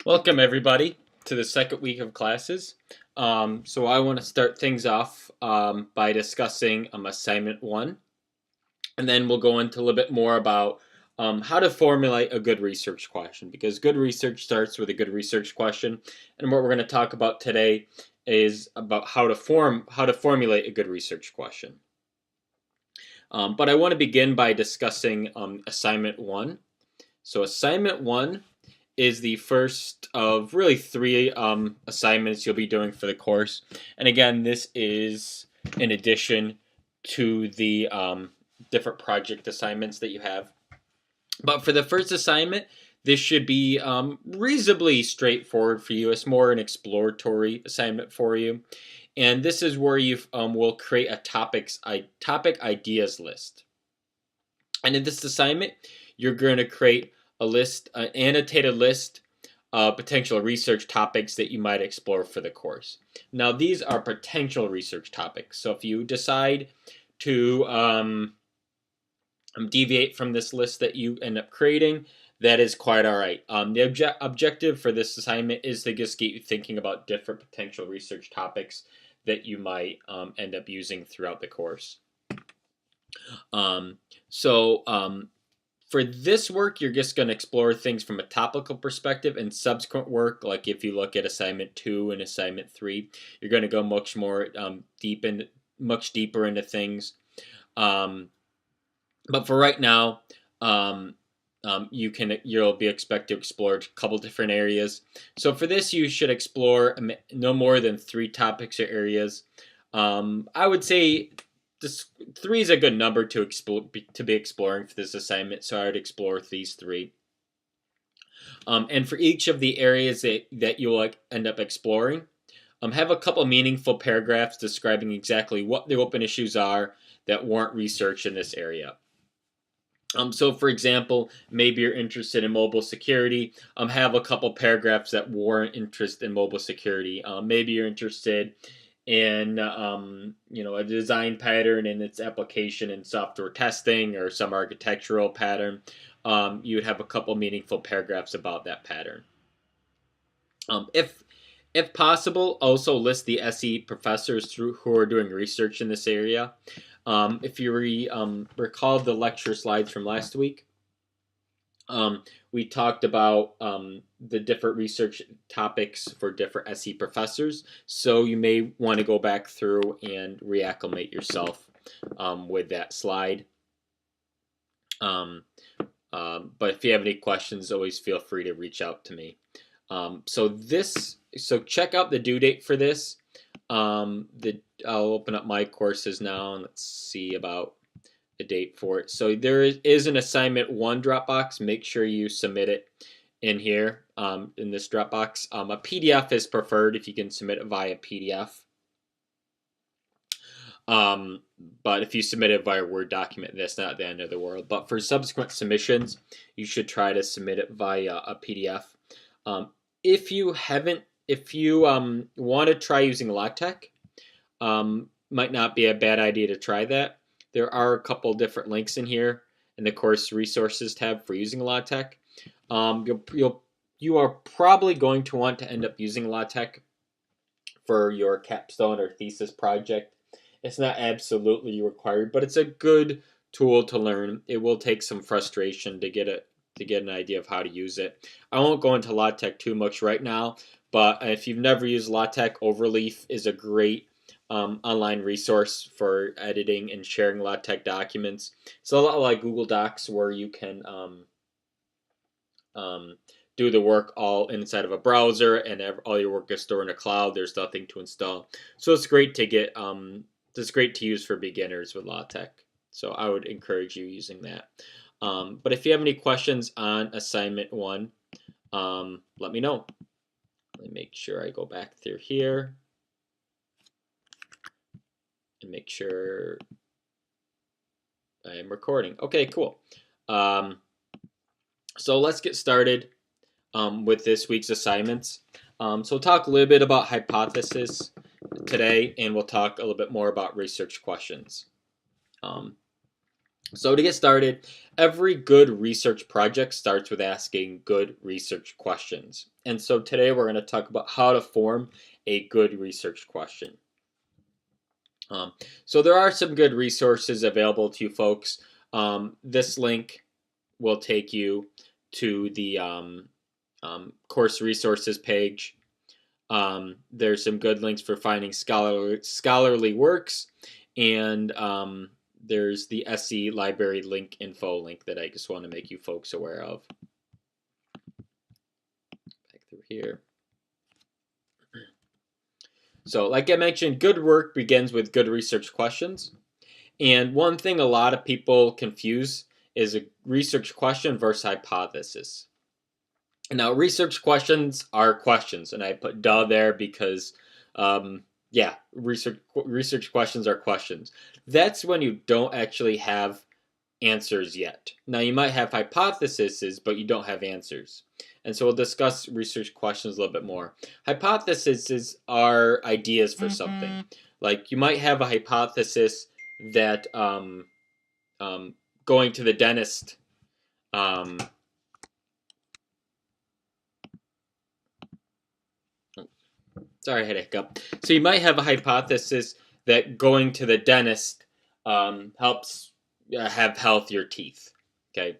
Welcome everybody to the second week of classes. So I want to start things off by discussing assignment one, and then we'll go into a little bit more about how to formulate a good research question, because good research starts with a good research question. And what we're going to talk about today is about how to formulate a good research question. But I want to begin by discussing assignment one. So assignment one is the first of really three assignments you'll be doing for the course. And again, this is in addition to the different project assignments that you have. But for the first assignment, this should be reasonably straightforward for you. It's more an exploratory assignment for you. And this is where you will create a topic ideas list. And in this assignment, you're going to create a list, an annotated list of potential research topics that you might explore for the course. Now, these are potential research topics. So if you decide to deviate from this list that you end up creating, that is quite all right. The objective for this assignment is to just get you thinking about different potential research topics that you might end up using throughout the course. For this work, you're just going to explore things from a topical perspective, and subsequent work, like if you look at assignment 2 and assignment 3, you're going to go much more much deeper into things. But for right now, you'll be expected to explore a couple different areas. So for this, you should explore no more than 3 topics or areas. I would say 3 is a good number to be exploring for this assignment, so I would explore these 3. And for each of the areas that you'll end up exploring, have a couple meaningful paragraphs describing exactly what the open issues are that warrant research in this area. So, for example, maybe you're interested in mobile security. Have a couple paragraphs that warrant interest in mobile security. Maybe you're interested in a design pattern and its application in software testing or some architectural pattern. You would have a couple meaningful paragraphs about that pattern. If possible, also list the SE professors who are doing research in this area. If you recall the lecture slides from last week, we talked about the different research topics for different SE professors, so you may want to go back through and reacclimate yourself with that slide. But if you have any questions, always feel free to reach out to me. So check out the due date for this. I'll open up my courses now and let's see about the date for it. So there is an assignment 1 Dropbox. Make sure you submit it in here, in this Dropbox. A PDF is preferred if you can submit it via PDF. But if you submit it via Word document, that's not the end of the world. But for subsequent submissions, you should try to submit it via a PDF. If you want to try using LaTeX, might not be a bad idea to try that. There are a couple different links in here in the course resources tab for using LaTeX. You are probably going to want to end up using LaTeX for your capstone or thesis project. It's not absolutely required, but it's a good tool to learn. It will take some frustration to get an idea of how to use it. I won't go into LaTeX too much right now, but if you've never used LaTeX, Overleaf is a great online resource for editing and sharing LaTeX documents. It's a lot like Google Docs, where you can do the work all inside of a browser, and all your work is stored in a cloud. There's nothing to install, so it's great to get. It's great to use for beginners with LaTeX. So I would encourage you using that. But if you have any questions on assignment 1, let me know. Let me make sure I go back through here and make sure I am recording. Okay, cool. So let's get started with this week's assignments. So we'll talk a little bit about hypothesis today, and we'll talk a little bit more about research questions. So to get started, every good research project starts with asking good research questions. And so today we're going to talk about how to form a good research question. So there are some good resources available to you folks. This link will take you to the course resources page. There's some good links for finding scholarly works, and there's the SE library link info link that I just want to make you folks aware of. Back through here. So like I mentioned, good work begins with good research questions. And one thing a lot of people confuse is a research question versus hypothesis. Now, research questions are questions, and I put duh there because, yeah, research questions are questions. That's when you don't actually have answers yet. Now, you might have hypotheses, but you don't have answers. And so we'll discuss research questions a little bit more. Hypotheses are ideas for something. Like you might have a hypothesis that going to the dentist sorry, I had a hiccup. So you might have a hypothesis that going to the dentist helps have healthier teeth. Okay,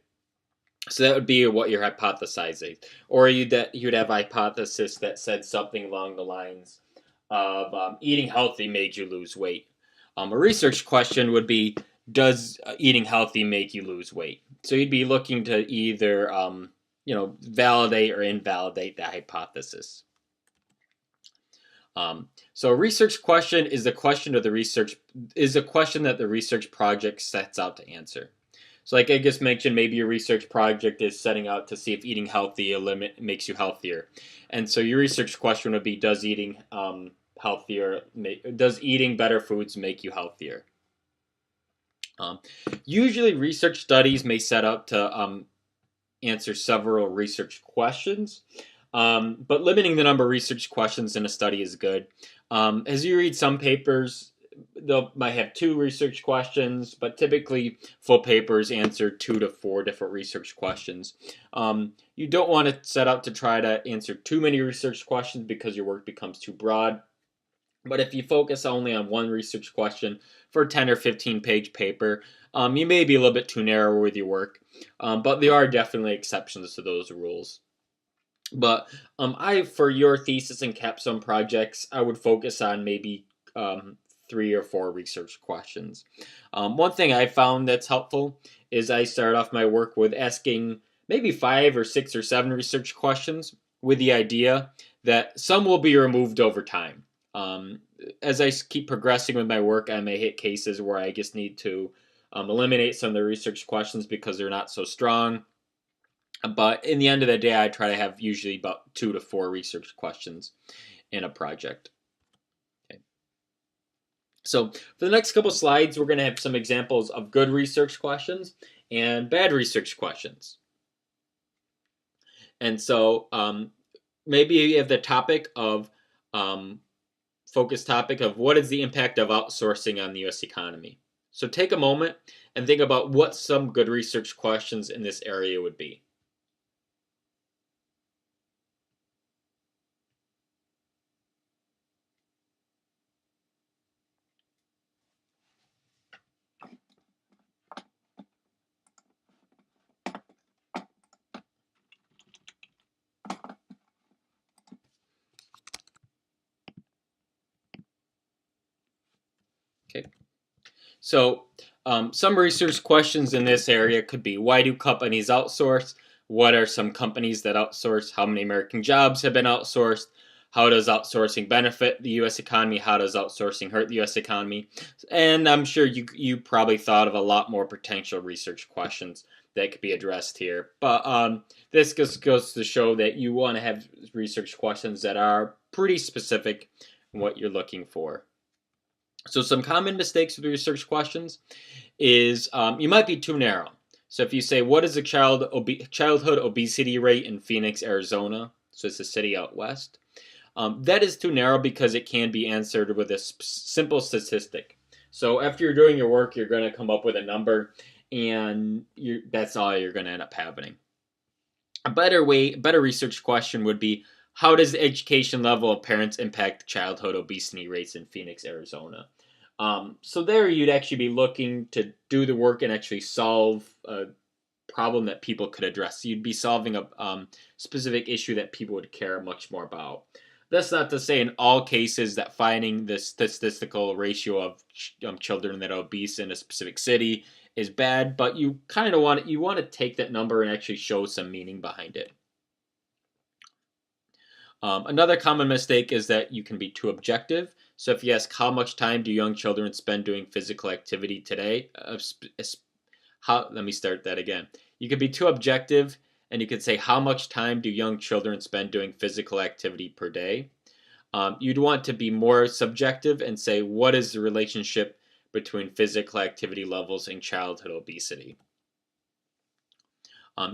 so that would be what you're hypothesizing, or you'd have a hypothesis that said something along the lines of eating healthy made you lose weight. A research question would be, does eating healthy make you lose weight? So you'd be looking to either validate or invalidate that hypothesis. So a research question is a question that the research project sets out to answer. So like I just mentioned, maybe your research project is setting out to see if eating healthy makes you healthier. And so your research question would be, does eating better foods make you healthier? Usually research studies may set up to answer several research questions. But limiting the number of research questions in a study is good. As you read some papers, they might have 2 research questions, but typically full papers answer 2 to 4 different research questions. You don't want to set out to try to answer too many research questions because your work becomes too broad. But if you focus only on one research question for a 10 or 15 page paper, you may be a little bit too narrow with your work. But there are definitely exceptions to those rules. But for your thesis and capstone projects, I would focus on maybe 3 or 4 research questions. One thing I found that's helpful is I start off my work with asking maybe 5 or 6 or 7 research questions with the idea that some will be removed over time. As I keep progressing with my work, I may hit cases where I just need to eliminate some of the research questions because they're not so strong. But in the end of the day, I try to have usually about 2 to 4 research questions in a project. Okay. So for the next couple slides, we're going to have some examples of good research questions and bad research questions. And so maybe you have the topic of focus topic of what is the impact of outsourcing on the U.S. economy. So take a moment and think about what some good research questions in this area would be. Okay. So some research questions in this area could be, why do companies outsource? What are some companies that outsource? How many American jobs have been outsourced? How does outsourcing benefit the U.S. economy? How does outsourcing hurt the U.S. economy? And I'm sure you probably thought of a lot more potential research questions that could be addressed here. But this just goes to show that you want to have research questions that are pretty specific in what you're looking for. So some common mistakes with research questions is you might be too narrow. So if you say, what is the childhood obesity rate in Phoenix, Arizona? So it's a city out west. That is too narrow because it can be answered with a simple statistic. So after you're doing your work, you're going to come up with a number. and that's all you're going to end up having. A better research question would be, how does the education level of parents impact childhood obesity rates in Phoenix, Arizona? So there you'd actually be looking to do the work and actually solve a problem that people could address. You'd be solving a specific issue that people would care much more about. That's not to say in all cases that finding the statistical ratio of children that are obese in a specific city is bad, but you kind of want to take that number and actually show some meaning behind it. Another common mistake is that you can be too objective. So if you ask how much time do young children spend doing physical activity today, let me start that again. You could be too objective, and you could say, how much time do young children spend doing physical activity per day? You'd want to be more subjective and say, what is the relationship between physical activity levels and childhood obesity?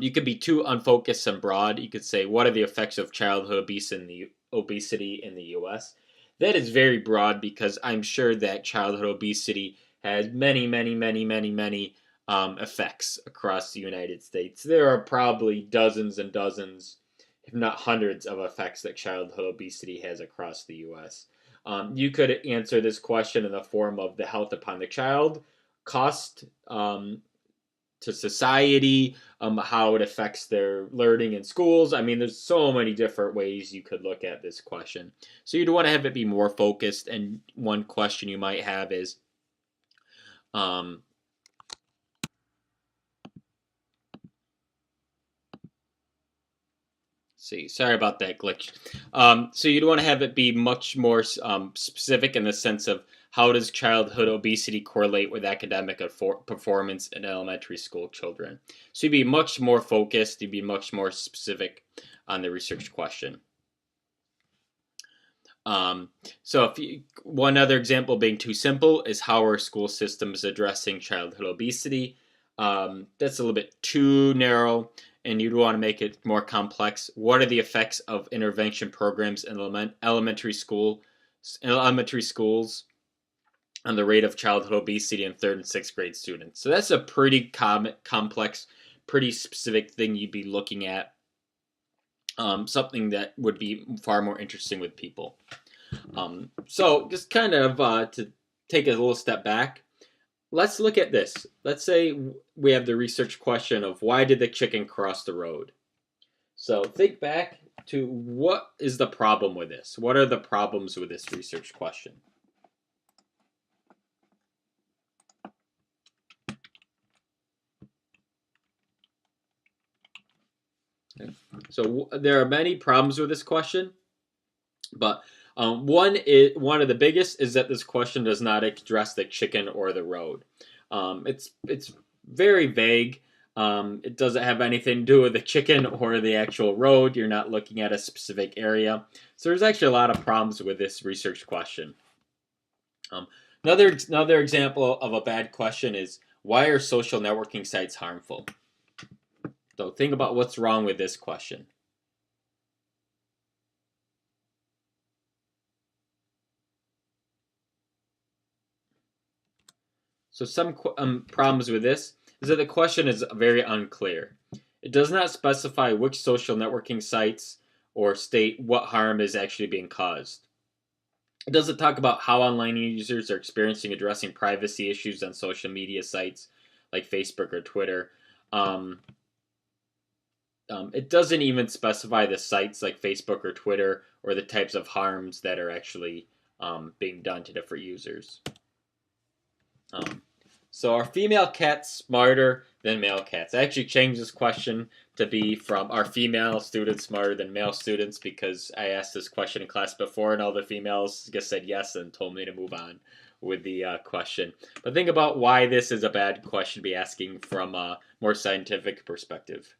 You could be too unfocused and broad. You could say, what are the effects of childhood obesity in the U.S.? That is very broad, because I'm sure that childhood obesity has many, many, many, many, many effects across the United States. There are probably dozens and dozens, if not hundreds, of effects that childhood obesity has across the U.S. You could answer this question in the form of the health upon the child, cost to society, how it affects their learning in schools. I mean, there's so many different ways you could look at this question. So you'd want to have it be more focused. And one question you might have is, sorry about that glitch. So you'd want to have it be much more specific in the sense of, how does childhood obesity correlate with academic performance in elementary school children? So you'd be much more focused, you'd be much more specific on the research question. One other example being too simple is, how our school system is addressing childhood obesity. That's a little bit too narrow, and you'd want to make it more complex. What are the effects of intervention programs in elementary schools on the rate of childhood obesity in 3rd and 6th grade students? So that's a pretty complex, pretty specific thing you'd be looking at. Something that would be far more interesting with people. So just kind of to take a little step back, let's look at this. Let's say we have the research question of, why did the chicken cross the road? So think back to, what is the problem with this? What are the problems with this research question? So there are many problems with this question, but one of the biggest is that this question does not address the chicken or the road. It's very vague. It doesn't have anything to do with the chicken or the actual road. You're not looking at a specific area. So there's actually a lot of problems with this research question. Another example of a bad question is, why are social networking sites harmful? So think about what's wrong with this question. So some problems with this is that the question is very unclear. It does not specify which social networking sites or state what harm is actually being caused. It doesn't talk about how online users are experiencing addressing privacy issues on social media sites like Facebook or Twitter. It doesn't even specify the sites like Facebook or Twitter, or the types of harms that are actually being done to different users. So are female cats smarter than male cats? I actually changed this question to be from, are female students smarter than male students, because I asked this question in class before and all the females just said yes and told me to move on with the question. But think about why this is a bad question to be asking from a more scientific perspective.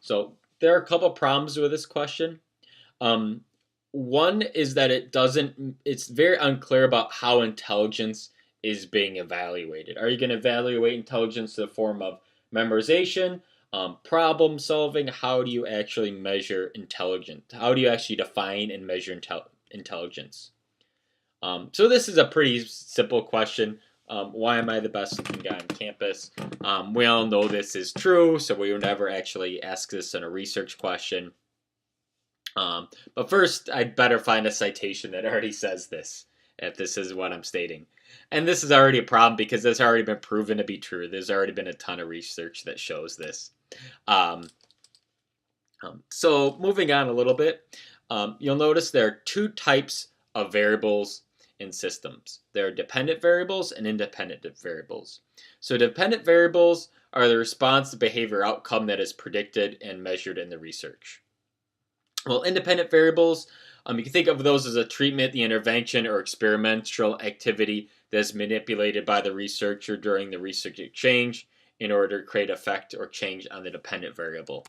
So there are a couple problems with this question. One is that it's very unclear about how intelligence is being evaluated. Are you going to evaluate intelligence in the form of memorization, problem solving? How do you actually measure intelligence? How do you actually define and measure intelligence? So this is a pretty simple question. Why am I the best looking guy on campus? We all know this is true, so we would never actually ask this in a research question. But first, I'd better find a citation that already says this, if this is what I'm stating. And this is already a problem because it's already been proven to be true. There's already been a ton of research that shows this. Um, so moving on a little bit, you'll notice there are two types of variables in systems. There are dependent variables and independent variables. So dependent variables are the response to behavior outcome that is predicted and measured in the research. Well, independent variables, you can think of those as a treatment, the intervention, or experimental activity that is manipulated by the researcher during the research exchange in order to create effect or change on the dependent variable.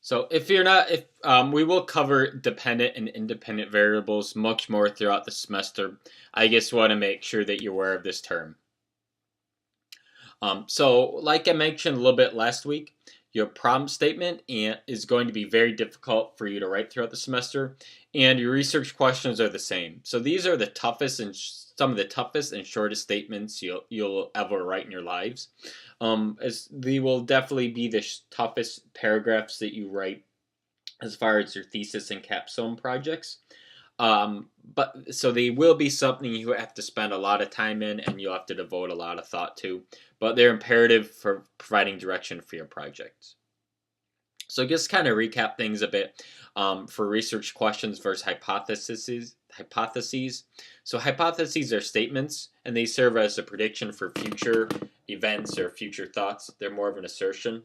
So if we will cover dependent and independent variables much more throughout the semester. I just want to make sure that you're aware of this term. So like I mentioned a little bit last week, your problem statement is going to be very difficult for you to write throughout the semester, and your research questions are the same. So these are the toughest and some of the toughest and shortest statements you'll ever write in your lives. As they will definitely be the toughest paragraphs that you write as far as your thesis and capstone projects. But so they will be something you have to spend a lot of time in and you'll have to devote a lot of thought to, but they're imperative for providing direction for your projects. So just kind of recap things a bit for research questions versus hypotheses. So hypotheses are statements and they serve as a prediction for future events or future thoughts. They're more of an assertion.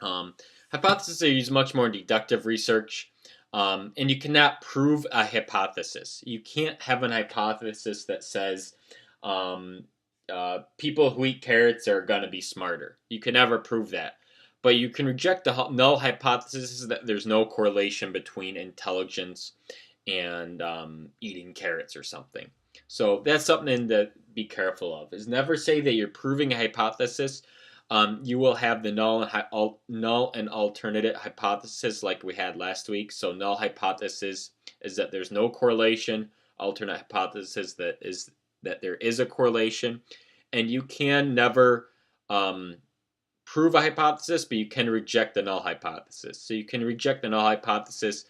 Hypotheses are used much more in deductive research. And you cannot prove a hypothesis. You can't have an hypothesis that says people who eat carrots are going to be smarter. You can never prove that. But you can reject the null hypothesis that there's no correlation between intelligence and eating carrots or something. So that's something to be careful of. Is never say that you're proving a hypothesis. You will have the null and alternate hypothesis like we had last week. So null hypothesis is that there's no correlation. Alternate hypothesis that there is a correlation. And you can never prove a hypothesis, but you can reject the null hypothesis. So you can reject the null hypothesis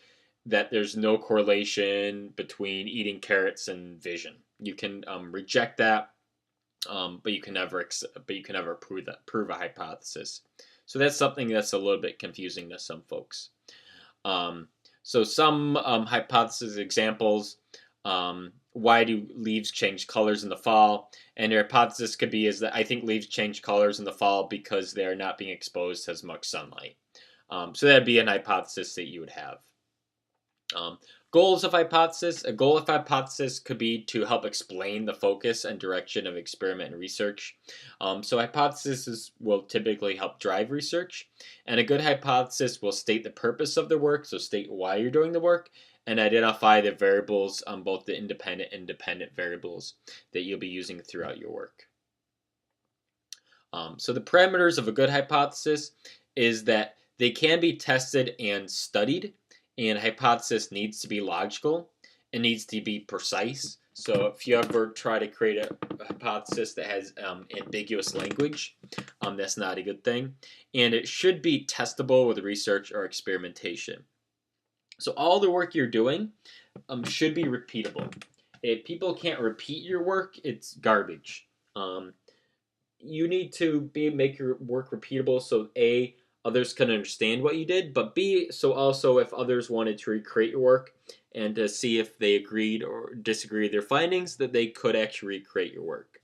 that there's no correlation between eating carrots and vision. You can reject that. But you can never prove a hypothesis. So that's something that's a little bit confusing to some folks. So some hypothesis examples: why do leaves change colors in the fall? And your hypothesis could be is that I think leaves change colors in the fall because they are not being exposed to as much sunlight. So that'd be an hypothesis that you would have. Goals of hypothesis. A goal of hypothesis could be to help explain the focus and direction of experiment and research. So hypotheses will typically help drive research. And a good hypothesis will state the purpose of the work, so state why you're doing the work, and identify the variables, both the independent and dependent variables that you'll be using throughout your work. So the parameters of a good hypothesis is that they can be tested and studied. And a hypothesis needs to be logical. It needs to be precise. So if you ever try to create a hypothesis that has ambiguous language, that's not a good thing. And it should be testable with research or experimentation. So all the work you're doing should be repeatable. If people can't repeat your work, it's garbage. You need to make your work repeatable so A, others can understand what you did, but B, so also if others wanted to recreate your work and to see if they agreed or disagreed with their findings, that they could actually recreate your work.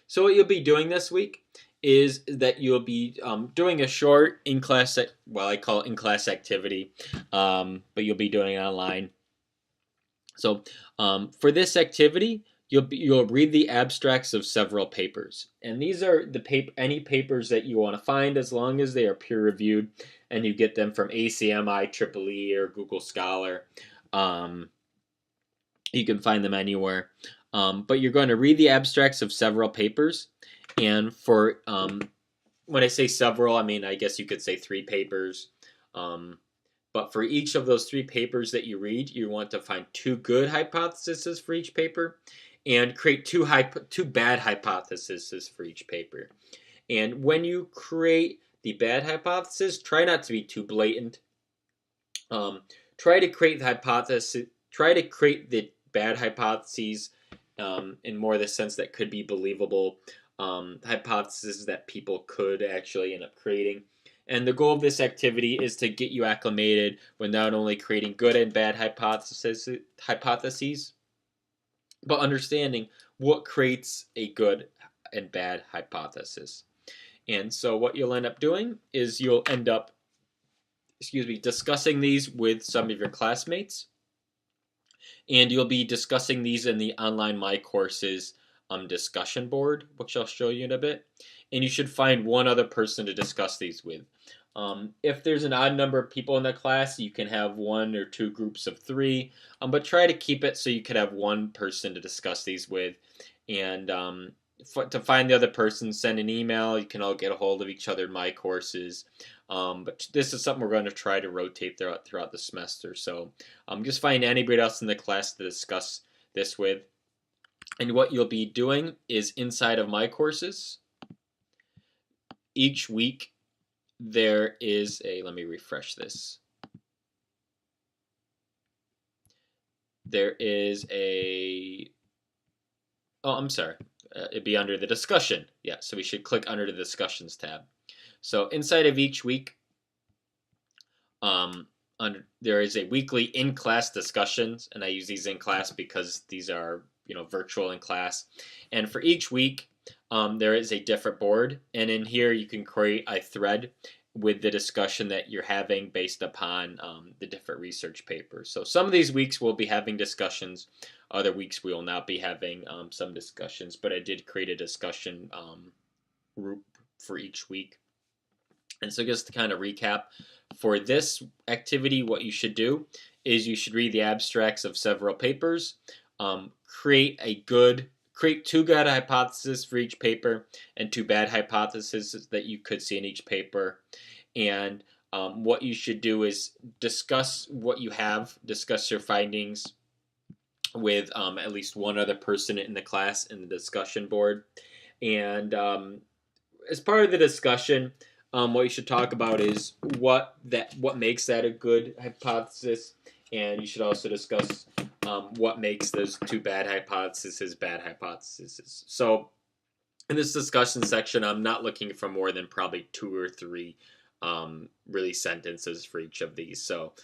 So what you'll be doing this week is that you'll be doing a short in-class, well, I call it in-class activity, but you'll be doing it online. So for this activity, you'll read the abstracts of several papers, and these are any papers that you want to find as long as they are peer reviewed, and you get them from ACMI, IEEE, or Google Scholar. You can find them anywhere, but you're going to read the abstracts of several papers, and for when I say several, I mean, I guess you could say 3 papers. Um, but for each of those 3 papers that you read, you want to find 2 good hypotheses for each paper and create two bad hypotheses for each paper. And when you create the bad hypothesis, try not to be too blatant. Um, try to create the hypothesis. Try to create the bad hypotheses in more the sense that could be believable hypotheses that people could actually end up creating. And the goal of this activity is to get you acclimated with not only creating good and bad hypotheses, but understanding what creates a good and bad hypothesis. And so what you'll end up doing is you'll end up, discussing these with some of your classmates, and you'll be discussing these in the online My Courses discussion board, which I'll show you in a bit. And you should find one other person to discuss these with. If there's an odd number of people in the class, you can have 1 or 2 groups of 3, but try to keep it so you could have one person to discuss these with. And to find the other person, send an email. You can all get a hold of each other in My Courses. But this is something we're going to try to rotate throughout the semester. So just find anybody else in the class to discuss this with. And what you'll be doing is inside of My Courses, each week there is let me refresh this. There is I'm sorry. It'd be under the discussion. Yeah, so we should click under the discussions tab. So inside of each week, there is a weekly in-class discussions, and I use these in class because these are virtual in class. And for each week, there is a different board, and in here you can create a thread with the discussion that you're having based upon the different research papers. So some of these weeks we'll be having discussions, other weeks we will not be having some discussions, but I did create a discussion group for each week. And so just to kind of recap, for this activity, what you should do is you should read the abstracts of several papers, create 2 good hypotheses for each paper and 2 bad hypotheses that you could see in each paper. And what you should do is discuss what you have, discuss your findings with at least one other person in the class in the discussion board. And as part of the discussion, what you should talk about is what makes that a good hypothesis, and you should also discuss what makes those 2 bad hypotheses bad hypotheses. So in this discussion section, I'm not looking for more than probably 2 or 3 really sentences for each of these. So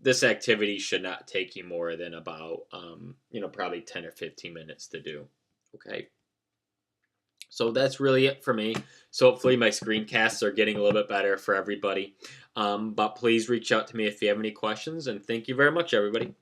this activity should not take you more than about probably 10 or 15 minutes to do. Okay. So that's really it for me. So hopefully my screencasts are getting a little bit better for everybody. But please reach out to me if you have any questions, and thank you very much, everybody.